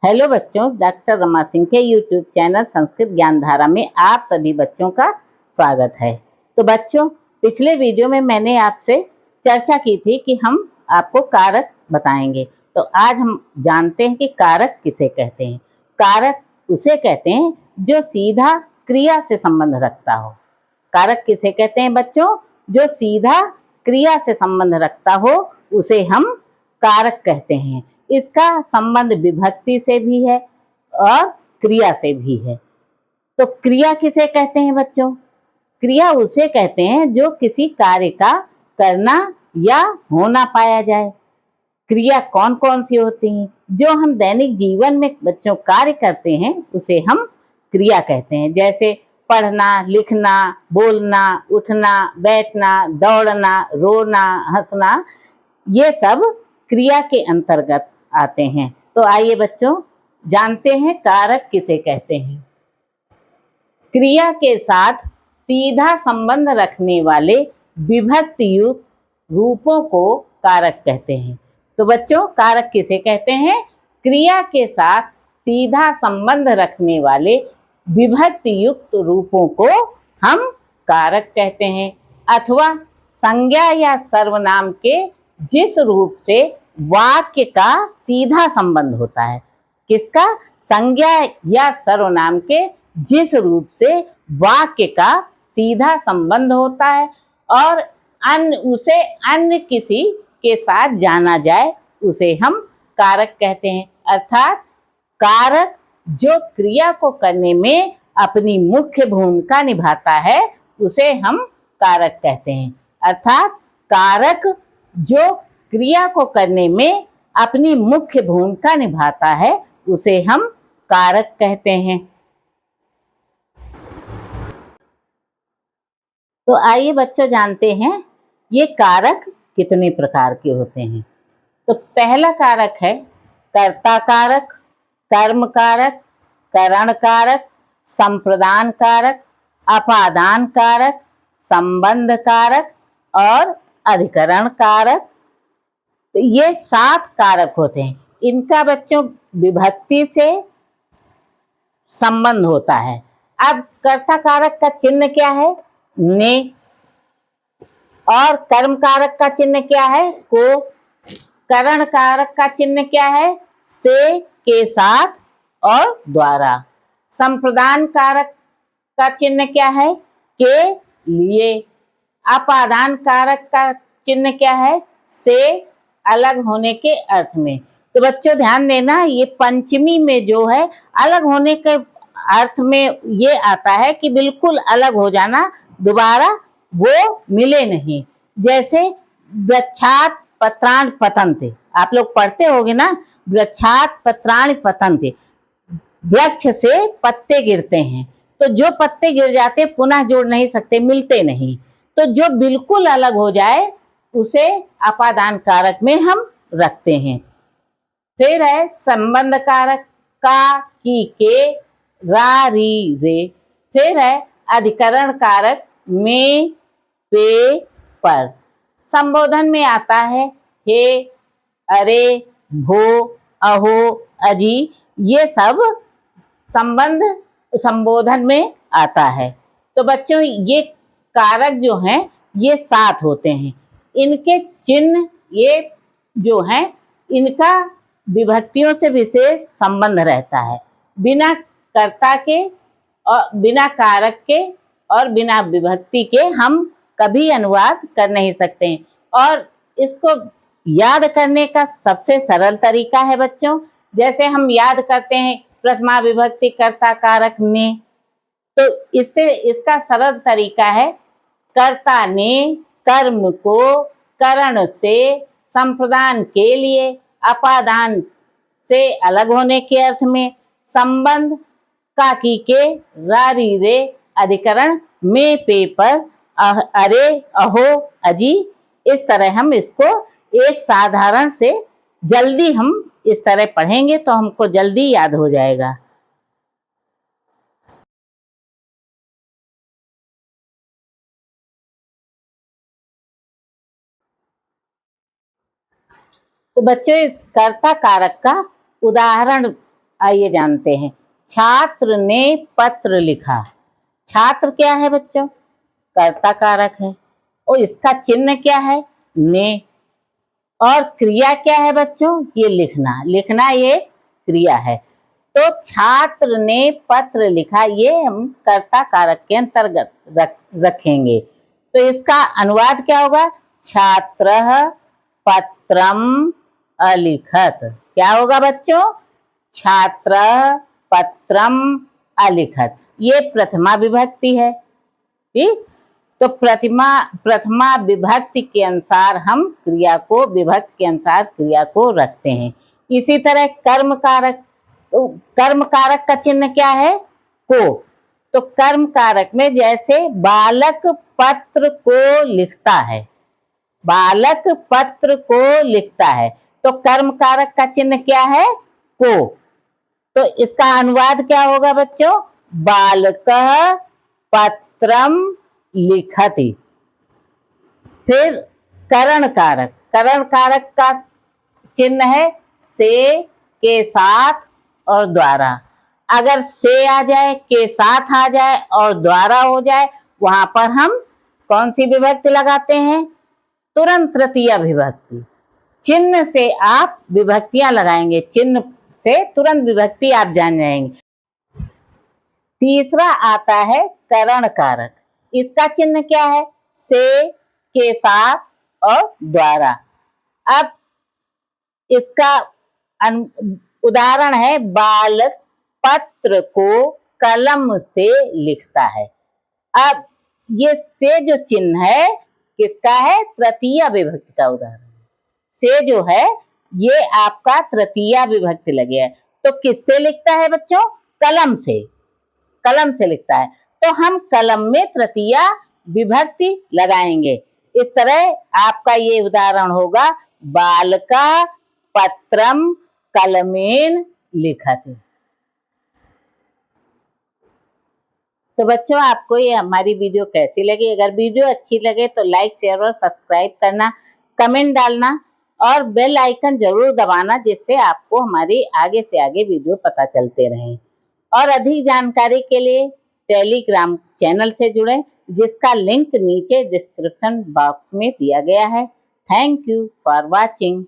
Hello बच्चों, doctor Rama Singh के YouTube channel Sanskrit ज्ञान धारा में आप सभी बच्चों का स्वागत है। तो बच्चों, पिछले वीडियो में मैंने आपसे चर्चा की थी कि हम आपको कारक बताएंगे। तो आज हम जानते हैं कि कारक किसे कहते हैं। कारक उसे कहते हैं जो सीधा क्रिया से संबंध रखता हो। कारक किसे कहते हैं बच्चों? जो सीधा क्रिया से संबंध रखता हो उसे हम कारक कहते हैं। इसका संबंध विभक्ति से भी है और क्रिया से भी है। तो क्रिया किसे कहते हैं बच्चों? क्रिया उसे कहते हैं जो किसी कार्य का करना या होना पाया जाए। क्रिया कौन कौन सी होती हैं? जो हम दैनिक जीवन में बच्चों कार्य करते हैं उसे हम क्रिया कहते हैं। जैसे पढ़ना, लिखना, बोलना, उठना, बैठना, दौड़ना, रोना, हंसना, ये सब क्रिया के अंतर्गत आते हैं। तो आइए बच्चों जानते हैं कारक किसे कहते हैं। क्रिया के साथ सीधा संबंध रखने वाले विभक्ति युक्त रूपों को कारक कहते हैं। तो बच्चों, कारक किसे कहते हैं? क्रिया के साथ सीधा संबंध रखने वाले विभक्ति युक्त रूपों को हम कारक कहते हैं। अथवा संज्ञा या सर्वनाम के जिस रूप से वाक्य का सीधा संबंध होता है। किसका? संज्ञा या सर्वनाम के जिस रूप से वाक्य का सीधा संबंध होता है और उसे अन्य किसी के साथ जाना जाए उसे हम कारक कहते हैं। अर्थात कारक जो क्रिया को करने में अपनी मुख्य भूमिका निभाता है उसे हम कारक कहते हैं। अर्थात कारक जो क्रिया को करने में अपनी मुख्य भूमिका निभाता है उसे हम कारक कहते हैं। तो आइए बच्चों जानते हैं ये कारक कितने प्रकार के होते हैं। तो पहला कारक है कर्ता कारक, कर्म कारक, करण कारक, संप्रदान कारक, अपादान कारक, संबंध कारक और अधिकरण कारक। तो ये 7 कारक होते हैं। इनका बच्चों विभक्ति से संबंध होता है। अब कर्ता कारक का चिन्ह क्या है? ने। और कर्म कारक का चिन्ह क्या है? को। करण कारक का चिन्ह क्या है? से, के साथ और द्वारा। संप्रदान कारक का चिन्ह क्या है? के लिए। अपादान कारक का चिन्ह क्या है? से अलग होने के अर्थ में। तो बच्चों ध्यान देना, ये पंचमी में जो है अलग होने के अर्थ में ये आता है कि बिल्कुल अलग हो जाना, दोबारा वो मिले नहीं। जैसे वृक्षात पत्राण पतन्ते, आप लोग पढ़ते होगे ना, वृक्षात पत्राण पतन्ते, वृक्ष से पत्ते गिरते हैं। तो जो पत्ते गिर जाते पुनः जोड़ नहीं सकते, मिलते नहीं। तो जो बिल्कुल अलग हो जाए उसे अपादान कारक में हम रखते हैं। फिर है संबंध कारक, का, की, के, रा, री, रे। फिर है अधिकरण कारक, में, पे, पर। संबोधन में आता है हे, अरे, भो, अहो, अजी, ये सब संबंध संबोधन में आता है। तो बच्चों ये कारक जो हैं ये 7 होते हैं। इनके चिन्ह ये जो हैं इनका विभक्तियों से विशेष संबंध रहता है। बिना कर्ता के और बिना कारक के और बिना विभक्ति के हम कभी अनुवाद कर नहीं सकते हैं। और इसको याद करने का सबसे सरल तरीका है बच्चों, जैसे हम याद करते हैं प्रथमा विभक्ति कर्ता कारक ने, तो इससे इसका सरल तरीका है कर्ता ने कर्म को करण से, संप्रदान के लिए, अपादान से अलग होने के अर्थ में, संबंध का, की, के, रा, री, रे, अधिकरण में, पे, पर, अरे, अहो, अजी। इस तरह हम इसको एक साधारण से जल्दी हम इस तरह पढ़ेंगे तो हमको जल्दी याद हो जाएगा। तो बच्चों इस कर्ता कारक का उदाहरण आइए जानते हैं। छात्र ने पत्र लिखा। छात्र क्या है बच्चों? कर्ता कारक है और इसका चिन्ह क्या है? ने। और क्रिया क्या है बच्चों? ये लिखना। लिखना ये क्रिया है। तो छात्र ने पत्र लिखा, ये हम कर्ता कारक के अंतर्गत रखेंगे। तो इसका अनुवाद क्या होगा? छात्रः पत्रम अलिखत। क्या होगा बच्चों? छात्रः पत्रम अलिखत। ये प्रथमा विभक्ति है। ठीक, तो प्रथमा विभक्ति के अनुसार हम क्रिया को, विभक्ति के अनुसार क्रिया को रखते हैं। इसी तरह कर्म कारक, तो कर्म कारक का चिन्ह क्या है? को। तो कर्म कारक में जैसे बालक पत्र को लिखता है, बालक पत्र को लिखता है, तो कर्म कारक का चिन्ह क्या है? को। तो इसका अनुवाद क्या होगा बच्चों? बालकः पत्रम लिखति। फिर करण कारक, करण कारक का चिन्ह है से, के साथ और द्वारा। अगर से आ जाए, के साथ आ जाए और द्वारा हो जाए, वहां पर हम कौन सी विभक्ति लगाते हैं? तुरंत तृतीया विभक्ति। चिन्ह से आप विभक्तियां लगाएंगे, चिन्ह से तुरंत विभक्ति आप जान जाएंगे। तीसरा आता है करण कारक। इसका चिन्ह क्या है? से, के साथ और द्वारा। अब इसका उदाहरण है, बालक पत्र को कलम से लिखता है। अब ये से जो चिन्ह है किसका है? तृतीया विभक्ति का उदाहरण। से जो है ये आपका तृतीया विभक्ति लगे है। तो किससे लिखता है बच्चों? कलम से। कलम से लिखता है, तो हम कलम में तृतीया विभक्ति लगाएंगे। इस तरह आपका ये उदाहरण होगा, बालका पत्रम कलमेन लिखति। तो बच्चों, आपको ये हमारी वीडियो कैसी लगी? अगर वीडियो अच्छी लगे तो लाइक, शेयर और सब्सक्राइब करना, कमेंट डालना और बेल आइकन जरूर दबाना, जिससे आपको हमारी आगे से आगे वीडियो पता चलते रहें। और अधिक जानकारी के लिए टेलीग्राम चैनल से जुड़ें, जिसका लिंक नीचे डिस्क्रिप्शन बॉक्स में दिया गया है। Thank you for watching.